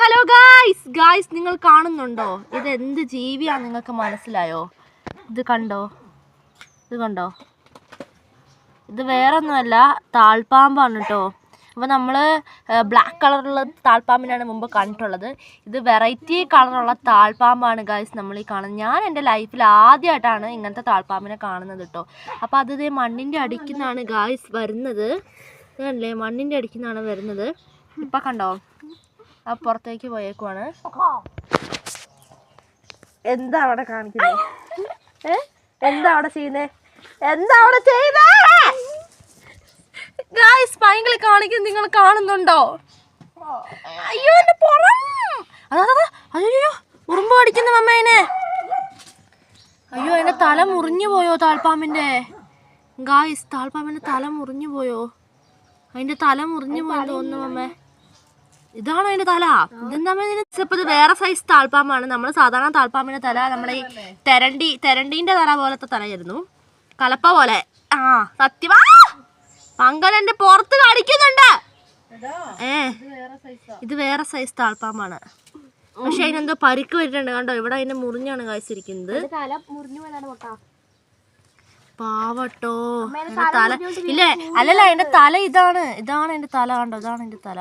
Hello guys നിങ്ങൾ കാണുന്നുണ്ടോ? ഇത് എന്ത് ജീവിയാ നിങ്ങൾക്ക് മനസ്സിലായോ? ഇത് കണ്ടോ? ഇത് വേറൊന്നുമല്ല, താൾപ്പാമ്പാണ് കേട്ടോ. അപ്പോൾ നമ്മൾ ബ്ലാക്ക് കളറുള്ള താൾപ്പാമ്പിനാണ് മുമ്പ് കണ്ടിട്ടുള്ളത്. ഇത് വെറൈറ്റി കളറുള്ള താൾപ്പാമ്പാണ് ഗായ്സ് നമ്മൾ ഈ കാണുന്നത്. ഞാൻ എൻ്റെ ലൈഫിൽ ആദ്യമായിട്ടാണ് ഇങ്ങനത്തെ താൾപ്പാമ്പിനെ കാണുന്നത് കേട്ടോ. അപ്പോൾ അത് മണ്ണിൻ്റെ അടിക്കുന്നാണ് ഗായ്സ് വരുന്നത്. ഇതല്ലേ, മണ്ണിൻ്റെ അടിക്കുന്നാണ് വരുന്നത്. ഇപ്പം കണ്ടോ, ആ പുറത്തേക്ക് പോയേക്കുവാണ്. എന്താ അവിടെ കാണിക്കുന്നത്? എന്താ അവിടെ ചെയ്യുന്നേ? ഗായ്സ് പൈങ്കിളി കാണിക്കുന്നത് നിങ്ങൾ കാണുന്നുണ്ടോ? അയ്യോ എന്റെ പുറം, അയ്യോ ഉറുമ്പ് കടിക്കുന്ന മമ്മേനെ. അയ്യോ എന്റെ തല മുറിഞ്ഞു പോയോ താൾപ്പാമ്പിന്റെ? ഗായ്സ് താൾപ്പാമ്പിന്റെ തല മുറിഞ്ഞു പോയോ? അതിന്റെ തല മുറിഞ്ഞു പോയെന്ന് തോന്നുന്നു മമ്മേ. ഇതാണോ അതിന്റെ തല? ഇതെന്താ? ഇത് വേറെ സൈസ് താൾപ്പാമ്പാണ്. നമ്മൾ സാധാരണ താൾപ്പാമ്പിന്റെ തല നമ്മളെ ഈ തെരണ്ടീന്റെ തല പോലത്തെ തലയായിരുന്നു, കലപ്പ പോലെ. ആ സത്യമാ, പങ്കലെന്റെ പുറത്ത് കടിക്കുന്നുണ്ട്. ഇത് വേറെ സൈസ് താൾപ്പാമ്പാണ്. പക്ഷെ അതിനെന്തോ പരിക്ക് പറ്റിട്ടുണ്ട് കണ്ടോ. ഇവിടെ അതിന്റെ മുറിഞ്ഞാണ് കാഴ്ചയിരിക്കുന്നത്. പാവട്ടോ തല. ഇല്ലേ, അല്ലല്ല അതിന്റെ തല ഇതാണ് അതിന്റെ തല കണ്ടോ. ഇതാണ് അതിന്റെ തല.